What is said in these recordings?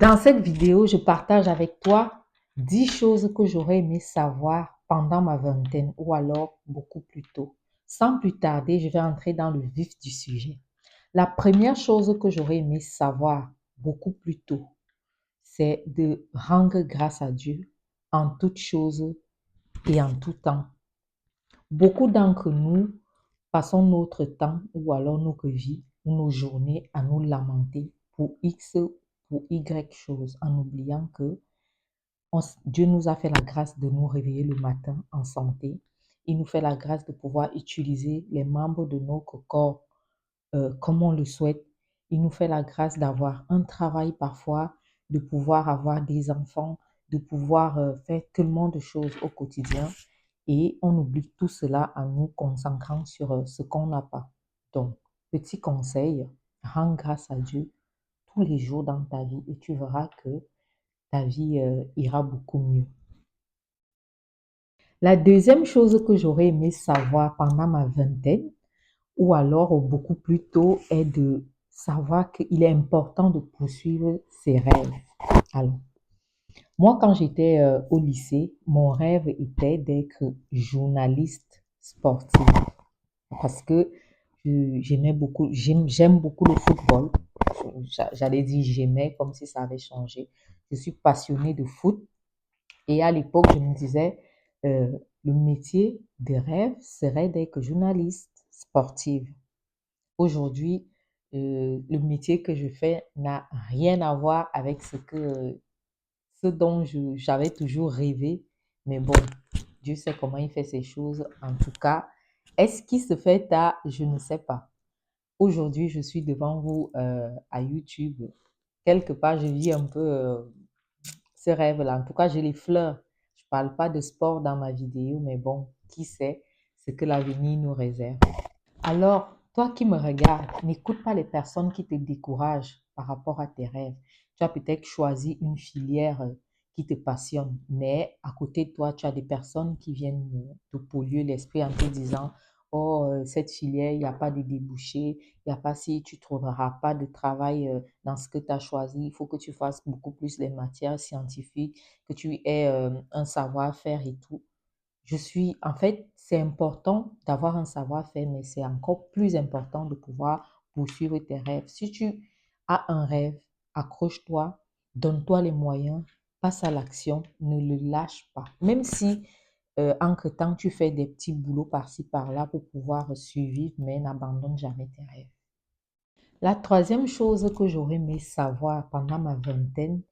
Dans cette vidéo, je partage avec toi 10 choses que j'aurais aimé savoir pendant ma vingtaine ou alors beaucoup plus tôt. Sans plus tarder, je vais entrer dans le vif du sujet. La première chose que j'aurais aimé savoir beaucoup plus tôt, c'est de rendre grâce à Dieu en toutes choses et en tout temps. Beaucoup d'entre nous passons notre temps ou alors notre vie ou nos journées à nous lamenter pour X, pour Y choses, en oubliant que Dieu nous a fait la grâce de nous réveiller le matin en santé. Il nous fait la grâce de pouvoir utiliser les membres de notre corps comme on le souhaite. Il nous fait la grâce d'avoir un travail parfois, de pouvoir avoir des enfants, de pouvoir faire tellement de choses au quotidien. Et on oublie tout cela en nous concentrant sur ce qu'on n'a pas. Donc, petit conseil, rends grâce à Dieu tous les jours dans ta vie et tu verras que ta vie ira beaucoup mieux. La deuxième chose que j'aurais aimé savoir pendant ma vingtaine, ou alors beaucoup plus tôt, est de savoir qu'il est important de poursuivre ses rêves. Alors, moi, quand j'étais au lycée, mon rêve était d'être journaliste sportif parce que j'aime beaucoup le football. J'allais dire j'aimais comme si ça avait changé. Je suis passionnée de foot et à l'époque, je me disais, euh, le métier de rêve serait d'être journaliste sportive. Aujourd'hui, le métier que je fais n'a rien à voir avec ce dont j'avais toujours rêvé. Mais bon, Dieu sait comment il fait ces choses. En tout cas, est-ce qu'il se fait tard? Je ne sais pas. Aujourd'hui, je suis devant vous à YouTube. Quelque part, je vis un peu ce rêve-là. En tout cas, j'ai les fleurs. Je ne parle pas de sport dans ma vidéo, mais bon, qui sait ce que l'avenir nous réserve. Alors, toi qui me regardes, n'écoute pas les personnes qui te découragent par rapport à tes rêves. Tu as peut-être choisi une filière qui te passionne, mais à côté de toi, tu as des personnes qui viennent te polluer l'esprit en te disant, oh, cette filière, il n'y a pas de débouchés, il n'y a pas si tu ne trouveras pas de travail dans ce que tu as choisi. Il faut que tu fasses beaucoup plus les matières scientifiques, que tu aies un savoir-faire et tout. En fait, c'est important d'avoir un savoir-faire, mais c'est encore plus important de pouvoir poursuivre tes rêves. Si tu as un rêve, accroche-toi, donne-toi les moyens, passe à l'action, ne le lâche pas. Même si, entre-temps, tu fais des petits boulots par-ci, par-là pour pouvoir survivre, mais n'abandonne jamais tes rêves. La troisième chose que j'aurais aimé savoir pendant ma vingtaine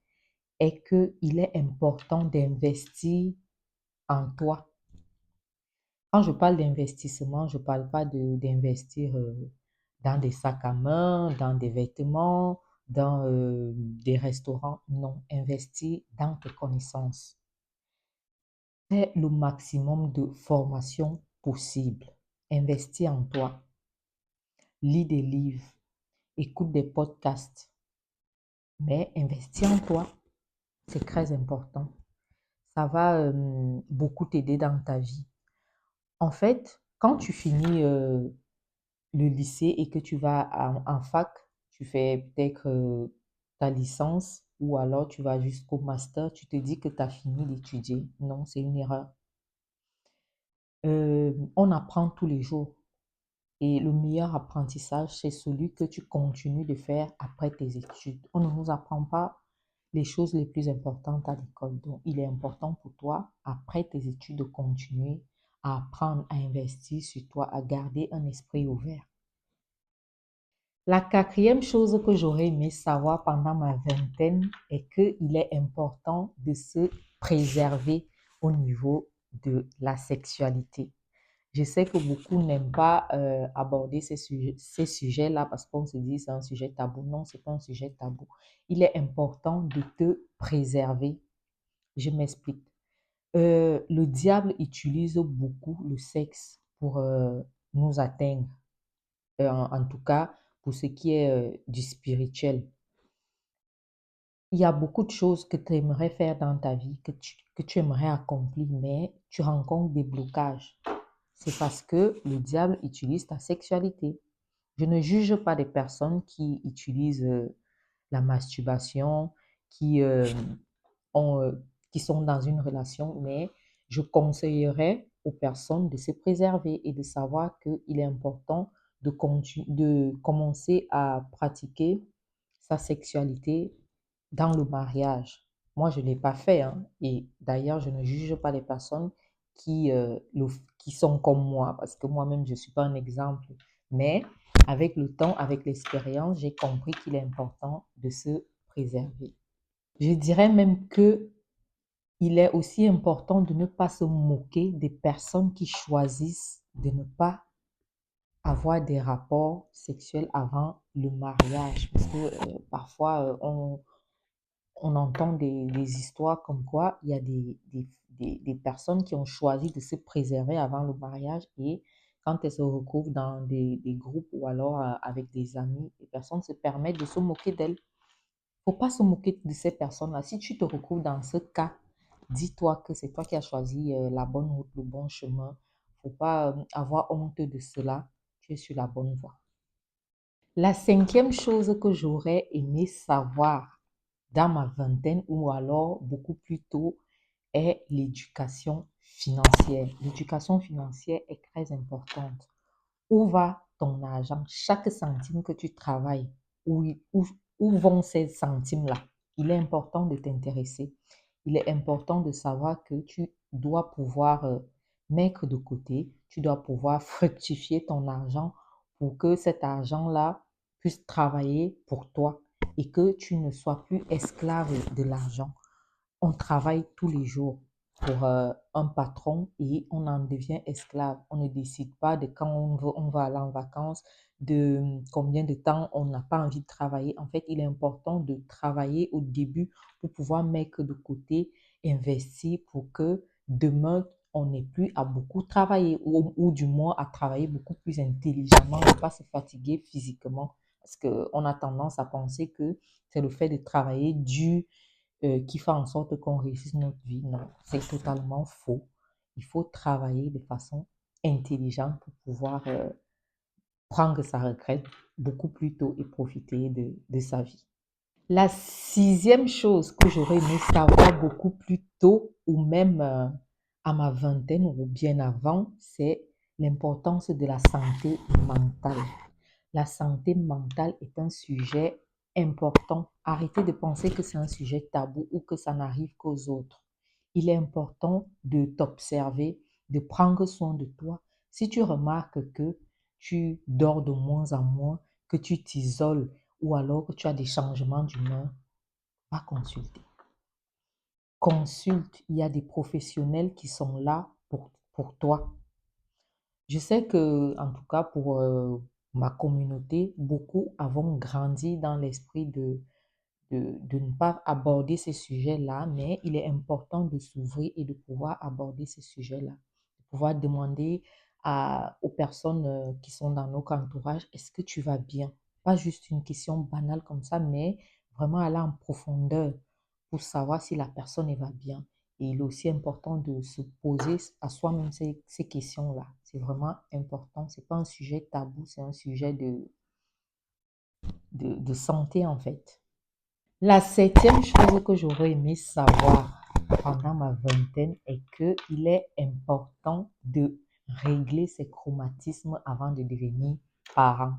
est qu'il est important d'investir en toi. Quand je parle d'investissement, je ne parle pas d'investir dans des sacs à main, dans des vêtements, dans des restaurants. Non, investir dans tes connaissances. Fais le maximum de formation possible. Investis en toi. Lis des livres. Écoute des podcasts. Mais investis en toi. C'est très important. Ça va beaucoup t'aider dans ta vie. En fait, quand tu finis le lycée et que tu vas en fac, tu fais peut-être ta licence ou alors tu vas jusqu'au master, tu te dis que tu as fini d'étudier. Non, c'est une erreur. On apprend tous les jours et le meilleur apprentissage, c'est celui que tu continues de faire après tes études. On ne nous apprend pas les choses les plus importantes à l'école. Donc, il est important pour toi, après tes études, de continuer à apprendre, à investir sur toi, à garder un esprit ouvert. La quatrième chose que j'aurais aimé savoir pendant ma vingtaine est qu'il est important de se préserver au niveau de la sexualité. Je sais que beaucoup n'aiment pas aborder ces sujets-là parce qu'on se dit c'est un sujet tabou. Non, c'est pas un sujet tabou. Il est important de te préserver. Je m'explique. Le diable utilise beaucoup le sexe pour nous atteindre. En tout cas, pour ce qui est du spirituel. Il y a beaucoup de choses que tu aimerais faire dans ta vie, que tu aimerais accomplir, mais tu rencontres des blocages. C'est parce que le diable utilise ta sexualité. Je ne juge pas des personnes qui utilisent la masturbation qui, ont, qui sont dans une relation, mais je conseillerais aux personnes de se préserver et de savoir qu'il est important de commencer à pratiquer sa sexualité dans le mariage. Moi, je ne l'ai pas fait, hein, et d'ailleurs, je ne juge pas les personnes qui, qui sont comme moi, parce que moi-même, je ne suis pas un exemple. Mais avec le temps, avec l'expérience, j'ai compris qu'il est important de se préserver. Je dirais même que il est aussi important de ne pas se moquer des personnes qui choisissent de ne pas avoir des rapports sexuels avant le mariage. Parce que parfois, on entend des histoires comme quoi il y a des personnes qui ont choisi de se préserver avant le mariage et quand elles se retrouvent dans des groupes ou alors avec des amis, les personnes se permettent de se moquer d'elles. Faut pas se moquer de ces personnes-là. Si tu te retrouves dans ce cas, dis-toi que c'est toi qui as choisi la bonne route, le bon chemin. Faut pas avoir honte de cela. Tu es sur la bonne voie. La cinquième chose que j'aurais aimé savoir dans ma vingtaine ou alors beaucoup plus tôt est l'éducation financière. L'éducation financière est très importante. Où va ton argent? Chaque centime que tu travailles, où, où, où vont ces centimes-là? Il est important de t'intéresser. Il est important de savoir que tu dois pouvoir mettre de côté, tu dois pouvoir fructifier ton argent pour que cet argent-là puisse travailler pour toi et que tu ne sois plus esclave de l'argent. On travaille tous les jours pour un patron et on en devient esclave. On ne décide pas de quand on va aller en vacances, de combien de temps on n'a pas envie de travailler. En fait, il est important de travailler au début pour pouvoir mettre de côté, investir pour que demain, on n'ait plus à beaucoup travailler ou du moins à travailler beaucoup plus intelligemment, ne pas se fatiguer physiquement. Parce qu'on a tendance à penser que c'est le fait de travailler dur qui fait en sorte qu'on réussisse notre vie. Non, c'est totalement faux. Il faut travailler de façon intelligente pour pouvoir prendre sa retraite beaucoup plus tôt et profiter de sa vie. La sixième chose que j'aurais aimé savoir beaucoup plus tôt ou même à ma vingtaine ou bien avant, c'est l'importance de la santé mentale. La santé mentale est un sujet important. Arrêtez de penser que c'est un sujet tabou ou que ça n'arrive qu'aux autres. Il est important de t'observer, de prendre soin de toi. Si tu remarques que tu dors de moins en moins, que tu t'isoles ou alors que tu as des changements d'humeur, va consulter. Consulte, il y a des professionnels qui sont là pour toi. Je sais que, en tout cas, pour ma communauté, beaucoup avons grandi dans l'esprit de ne pas aborder ces sujets-là, mais il est important de s'ouvrir et de pouvoir aborder ces sujets-là, de pouvoir demander aux personnes qui sont dans notre entourage, est-ce que tu vas bien? Pas juste une question banale comme ça, mais vraiment aller en profondeur pour savoir si la personne elle va bien. Et il est aussi important de se poser à soi-même ces questions-là. C'est vraiment important. C'est pas un sujet tabou, c'est un sujet de santé en fait. La septième chose que j'aurais aimé savoir pendant ma vingtaine est qu'il est important de régler ses chromatismes avant de devenir parent.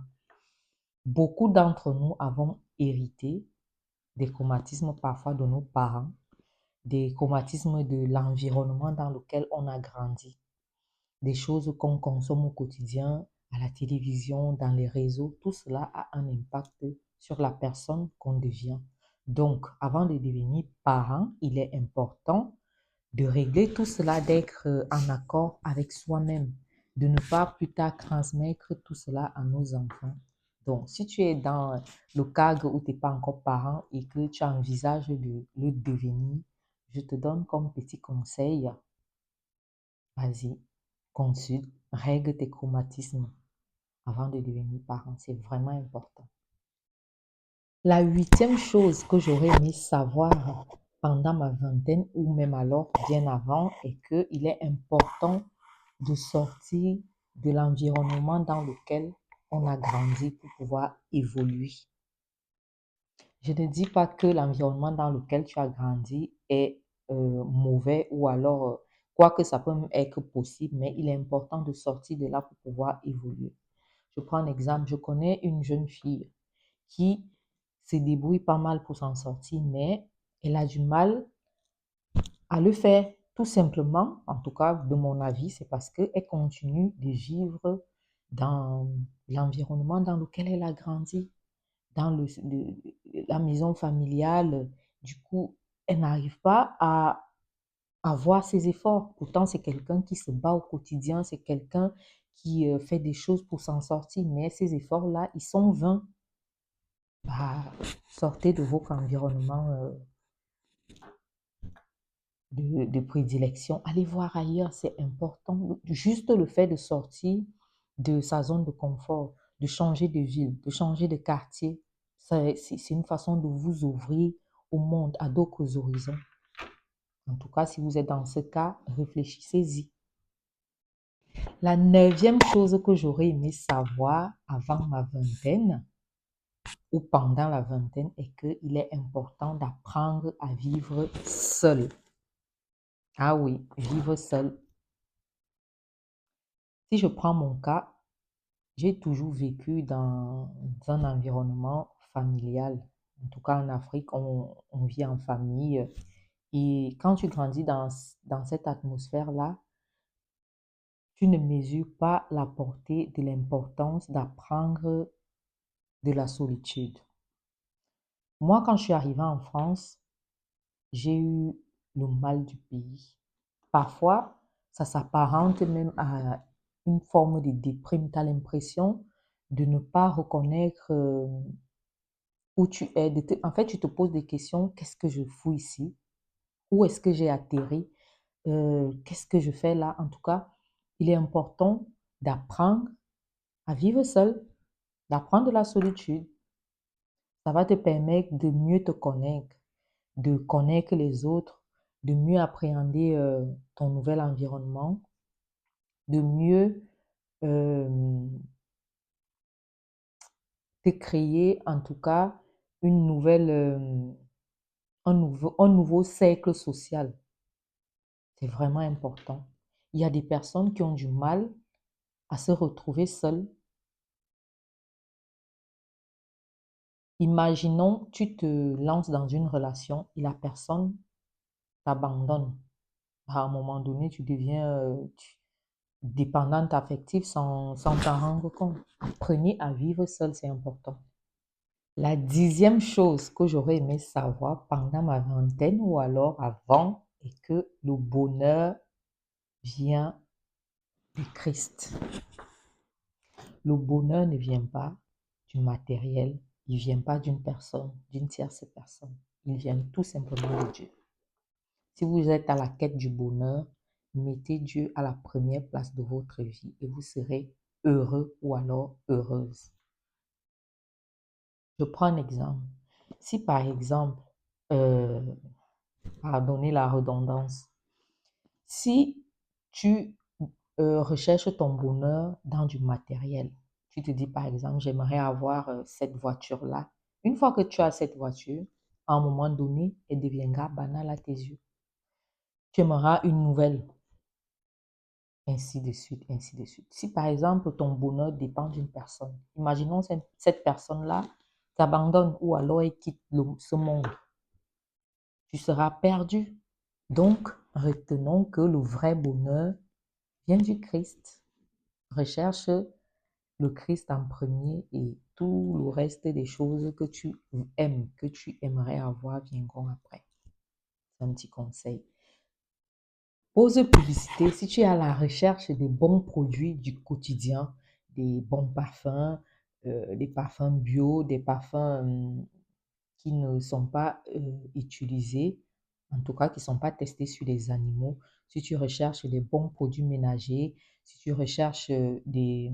Beaucoup d'entre nous avons hérité des chromatismes parfois de nos parents, des chromatismes de l'environnement dans lequel on a grandi, des choses qu'on consomme au quotidien, à la télévision, dans les réseaux. Tout cela a un impact sur la personne qu'on devient. Donc, avant de devenir parent, il est important de régler tout cela, d'être en accord avec soi-même, de ne pas plus tard transmettre tout cela à nos enfants. Donc, si tu es dans le cadre où tu n'es pas encore parent et que tu envisages de le devenir, je te donne comme petit conseil, vas-y, consulte, règle tes chromatismes avant de devenir parent. C'est vraiment important. La huitième chose que j'aurais aimé savoir pendant ma vingtaine ou même alors bien avant est qu'il est important de sortir de l'environnement dans lequel on a grandi pour pouvoir évoluer. Je ne dis pas que l'environnement dans lequel tu as grandi est mauvais ou alors, quoique ça peut même être possible, mais il est important de sortir de là pour pouvoir évoluer. Je prends un exemple, je connais une jeune fille qui se débrouille pas mal pour s'en sortir, mais elle a du mal à le faire. Tout simplement, en tout cas de mon avis, c'est parce qu'elle continue de vivre dans l'environnement dans lequel elle a grandi, dans la maison familiale. Du coup, elle n'arrive pas à voir ses efforts. Pourtant, c'est quelqu'un qui se bat au quotidien, c'est quelqu'un qui fait des choses pour s'en sortir, mais ces efforts-là, ils sont vains. Bah, sortez de votre environnement de prédilection, allez voir ailleurs, c'est important. Juste le fait de sortir de sa zone de confort, de changer de ville, de changer de quartier, c'est une façon de vous ouvrir au monde, à d'autres horizons. En tout cas, si vous êtes dans ce cas, réfléchissez-y. La neuvième chose que j'aurais aimé savoir avant ma vingtaine ou pendant la vingtaine est qu'il est important d'apprendre à vivre seul. Ah oui, vivre seul. Si je prends mon cas, j'ai toujours vécu dans un environnement familial. En tout cas, en Afrique, on vit en famille. Et quand tu grandis dans cette atmosphère-là, tu ne mesures pas la portée de l'importance d'apprendre de la solitude. Moi, quand je suis arrivée en France, j'ai eu le mal du pays. Parfois, ça s'apparente même à une forme de déprime. Tu as l'impression de ne pas reconnaître où tu es. En fait, tu te poses des questions. Qu'est-ce que je fous ici? Où est-ce que j'ai atterri? Qu'est-ce que je fais là? En tout cas, il est important d'apprendre à vivre seul, d'apprendre de la solitude. Ça va te permettre de mieux te connaître, de connaître les autres, de mieux appréhender ton nouvel environnement, de mieux te créer en tout cas une nouvelle, un nouveau cercle social. C'est vraiment important. Il y a des personnes qui ont du mal à se retrouver seules. Imaginons, tu te lances dans une relation et la personne t'abandonne. À un moment donné, tu deviens dépendante affective sans t'en rendre compte. Apprenez à vivre seul, c'est important. La dixième chose que j'aurais aimé savoir pendant ma vingtaine ou alors avant est que le bonheur vient du Christ. Le bonheur ne vient pas du matériel, il ne vient pas d'une personne, d'une tierce personne. Il vient tout simplement de Dieu. Si vous êtes à la quête du bonheur, mettez Dieu à la première place de votre vie et vous serez heureux ou alors heureuse. Je prends un exemple. Si par exemple, euh, pardonnez la redondance, si tu recherches ton bonheur dans du matériel, tu te dis par exemple, j'aimerais avoir cette voiture-là. Une fois que tu as cette voiture, à un moment donné, elle deviendra banale à tes yeux. Tu aimeras une nouvelle, ainsi de suite, ainsi de suite. Si par exemple ton bonheur dépend d'une personne, imaginons cette personne-là t'abandonne ou alors elle quitte ce monde, tu seras perdu. Donc, retenons que le vrai bonheur vient du Christ. Recherche le Christ en premier et tout le reste des choses que tu aimes, que tu aimerais avoir viendront après. C'est un petit conseil. Pause publicité, si tu es à la recherche des bons produits du quotidien, des bons parfums, des parfums bio, des parfums qui ne sont pas utilisés, en tout cas qui ne sont pas testés sur les animaux, si tu recherches des bons produits ménagers, si tu recherches des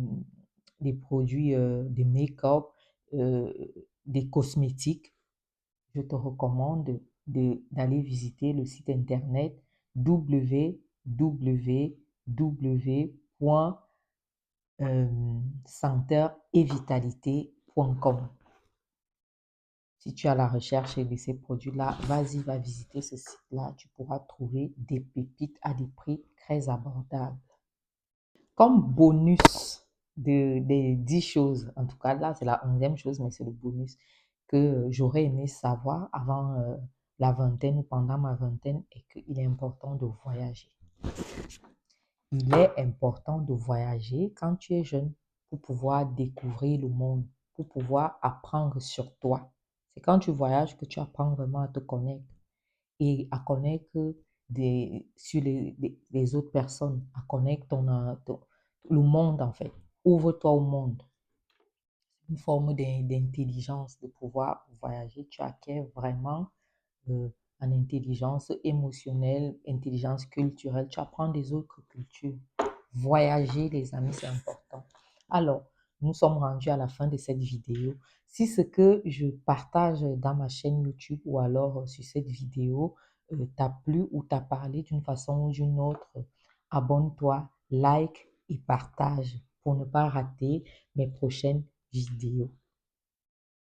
produits de make-up, euh, des cosmétiques, je te recommande d'aller visiter le site internet www.santeurevitalité.com. Si tu as la recherche de ces produits-là, vas-y, va visiter ce site-là. Tu pourras trouver des pépites à des prix très abordables. Comme bonus des 10 choses, en tout cas là, c'est la 11e chose, mais c'est le bonus que j'aurais aimé savoir avant la vingtaine ou pendant ma vingtaine, et qu'il est important de voyager. Il est important de voyager quand tu es jeune pour pouvoir découvrir le monde, pour pouvoir apprendre sur toi. C'est quand tu voyages que tu apprends vraiment à te connaître et à connaître sur les autres personnes, à connaître le monde en fait. Ouvre-toi au monde. Une forme d'intelligence, de pouvoir voyager. Tu acquiers vraiment euh, en intelligence émotionnelle, intelligence culturelle. Tu apprends des autres cultures. Voyager, les amis, c'est important. Alors, nous sommes rendus à la fin de cette vidéo. Si ce que je partage dans ma chaîne YouTube ou alors sur cette vidéo t'a plu ou t'a parlé d'une façon ou d'une autre, abonne-toi, like et partage pour ne pas rater mes prochaines vidéos.